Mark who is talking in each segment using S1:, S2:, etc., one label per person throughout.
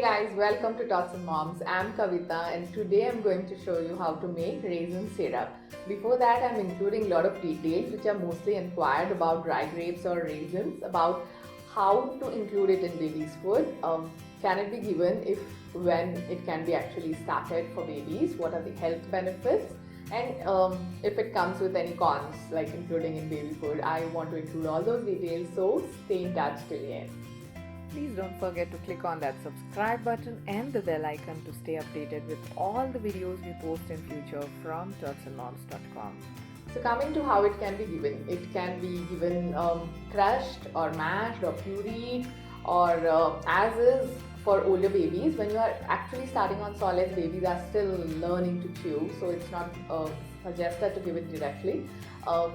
S1: guys, welcome to Tots and Moms. I'm Kavita and today I'm going to show you how to make raisin syrup. Before that, I'm including a lot of details which are mostly inquired about dry grapes or raisins, about how to include it in baby's food. Can it be given when it can be actually started for babies? What are the health benefits? And if it comes with any cons, like including in baby food, I want to include all those details, so stay in touch till the end. Please don't forget to click on that subscribe button and the bell icon to stay updated with all the videos we post in future from totsandmoms.com. So coming to how it can be given. It can be given crushed or mashed or pureed or as is for older babies. When you are actually starting on solids, babies are still learning to chew, so it's not suggested to give it directly.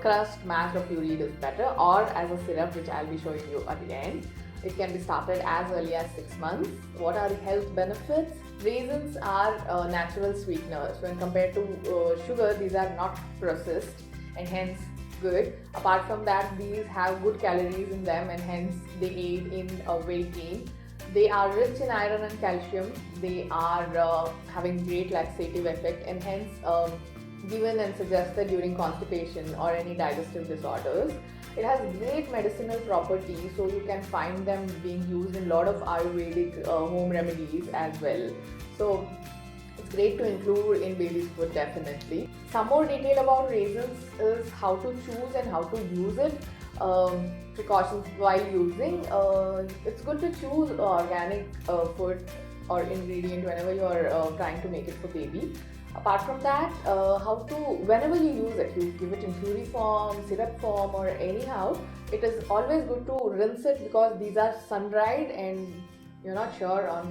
S1: Crushed, mashed or pureed is better, or as a syrup, which I'll be showing you at the end. It can be started as early as 6 months. What are the health benefits? Raisins are natural sweeteners. When compared to sugar, these are not processed and hence good. Apart from that, these have good calories in them and hence they aid in weight gain. They are rich in iron and calcium. They are having great laxative effect and hence given and suggested during constipation or any digestive disorders. It has great medicinal properties, so you can find them being used in a lot of Ayurvedic home remedies as well. So it's great to include in baby's food, definitely. Some more detail about raisins is how to choose and how to use it. Precautions while using. It's good to choose organic food or ingredient whenever you are trying to make it for baby. Apart from that, whenever you use it, you give it in puree form, syrup form or anyhow, it is always good to rinse it because these are sun-dried and you're not sure on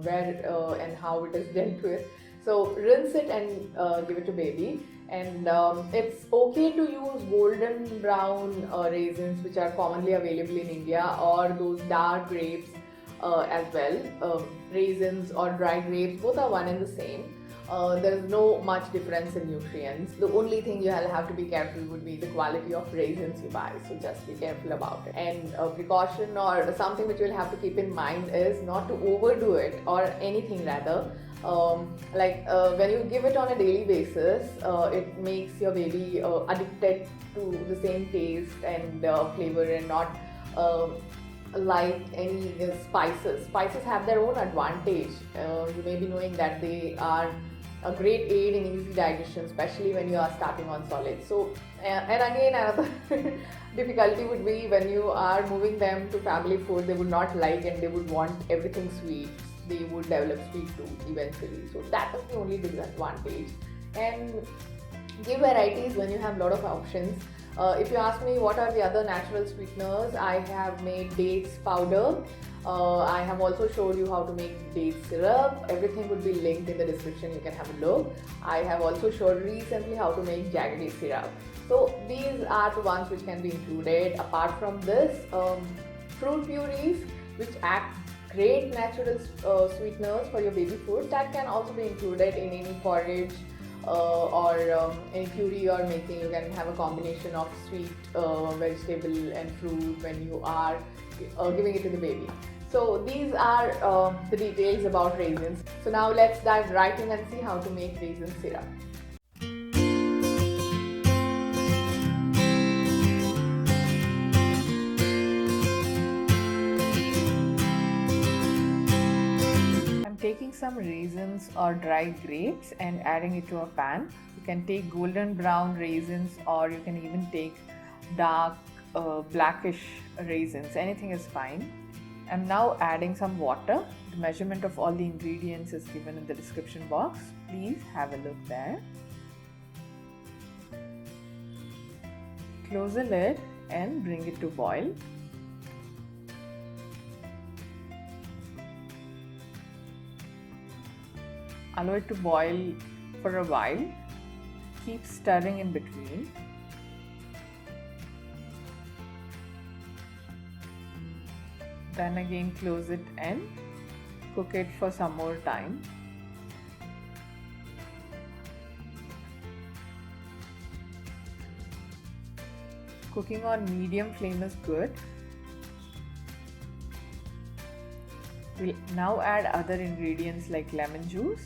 S1: where and how it is dealt with. So rinse it and give it to baby. And it's okay to use golden brown raisins, which are commonly available in India, or those dark grapes as well. Raisins or dry grapes, both are one and the same. There is no much difference in nutrients. The only thing you have to be careful would be the quality of raisins you buy, so just be careful about it. And a precaution or something which you'll have to keep in mind is not to overdo it, or anything rather. When you give it on a daily basis, it makes your baby addicted to the same taste and flavor and not like any spices. Spices have their own advantage. You may be knowing that they are a great aid in easy digestion, especially when you are starting on solids. So, and again, another difficulty would be when you are moving them to family food, they would not like and they would want everything sweet. They would develop sweet tooth eventually. So that is the only disadvantage. And give varieties when you have a lot of options. If you ask me what are the other natural sweeteners, I have made dates powder. I have also showed you how to make date syrup. Everything would be linked in the description, you can have a look. I have also showed recently how to make jaggery syrup. So these are the ones which can be included. Apart from this, fruit purees, which act great natural sweeteners for your baby food, that can also be included in any porridge or any puree or making. You can have a combination of sweet vegetable and fruit when you are giving it to the baby. So these are the details about raisins. So now let's dive right in and see how to make raisin syrup. Taking some raisins or dried grapes and adding it to a pan. You can take golden brown raisins or you can even take dark blackish raisins. Anything is fine. I'm now adding some water. The measurement of all the ingredients is given in the description box. Please have a look there. Close the lid and bring it to boil. Allow it to boil for a while. Keep stirring in between. Then again close it and cook it for some more time. Cooking on medium flame is good. We'll now add other ingredients like lemon juice,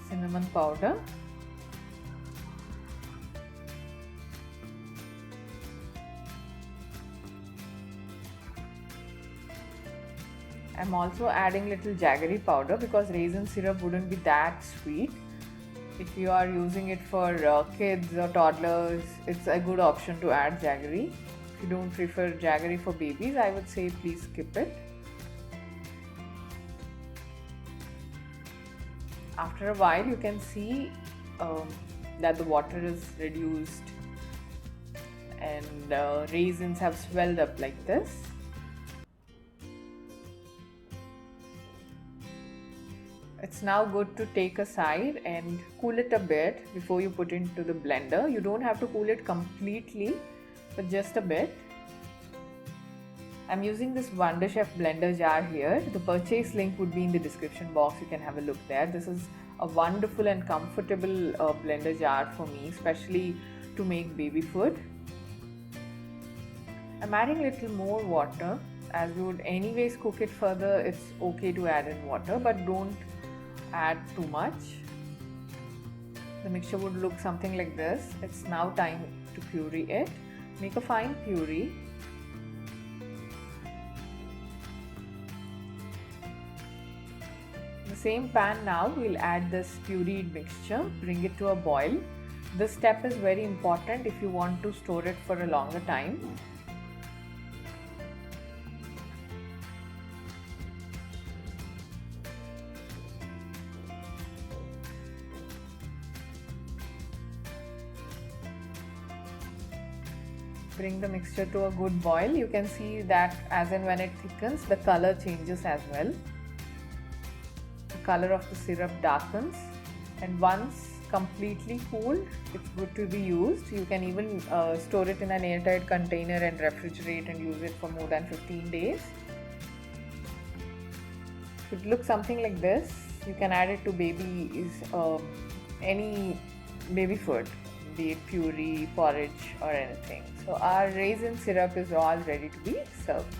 S1: cinnamon powder, I'm also adding little jaggery powder because raisin syrup wouldn't be that sweet. If you are using it for kids or toddlers, it's a good option to add jaggery. If you don't prefer jaggery for babies, I would say please skip it. After a while, you can see that the water is reduced and raisins have swelled up like this. It's now good to take aside and cool it a bit before you put it into the blender. You don't have to cool it completely, but just a bit. I'm using this Wonder Chef blender jar here. The purchase link would be in the description box. You can have a look there. This is a wonderful and comfortable blender jar for me, especially to make baby food. I'm adding a little more water. As we would anyways cook it further, it's okay to add in water, but don't add too much. The mixture would look something like this. It's now time to puree it. Make a fine puree. In the same pan now, we'll add this pureed mixture, bring it to a boil. This step is very important if you want to store it for a longer time. Bring the mixture to a good boil. You can see that as and when it thickens, the color changes as well. The color of the syrup darkens, and once completely cooled, it's good to be used. You can even store it in an airtight container and refrigerate and use it for more than 15 days. It looks something like this. You can add it to any baby food, be it puree, porridge or anything. So our raisin syrup is all ready to be served.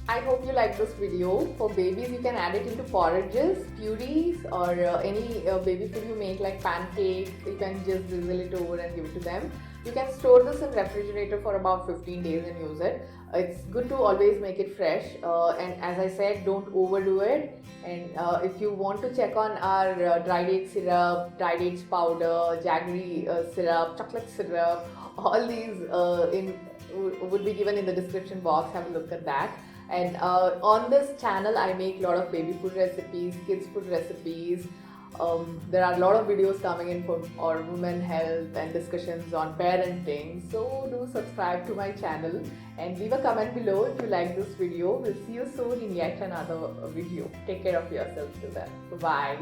S1: I hope you like this video. For babies, you can add it into porridges, purees, or any baby food you make like pancake. You can just drizzle it over and give it to them. You can store this in refrigerator for about 15 days and use it. It's good to always make it fresh, and as I said, don't overdo it. And if you want to check on our dry date syrup, dry dates powder, jaggery syrup, chocolate syrup, all these would be given in the description box. Have a look at that. And on this channel, I make a lot of baby food recipes, kids food recipes. There are a lot of videos coming in for women health and discussions on parenting. So do subscribe to my channel and leave a comment below if you like this video. We'll see you soon in yet another video. Take care of yourself till then. Bye.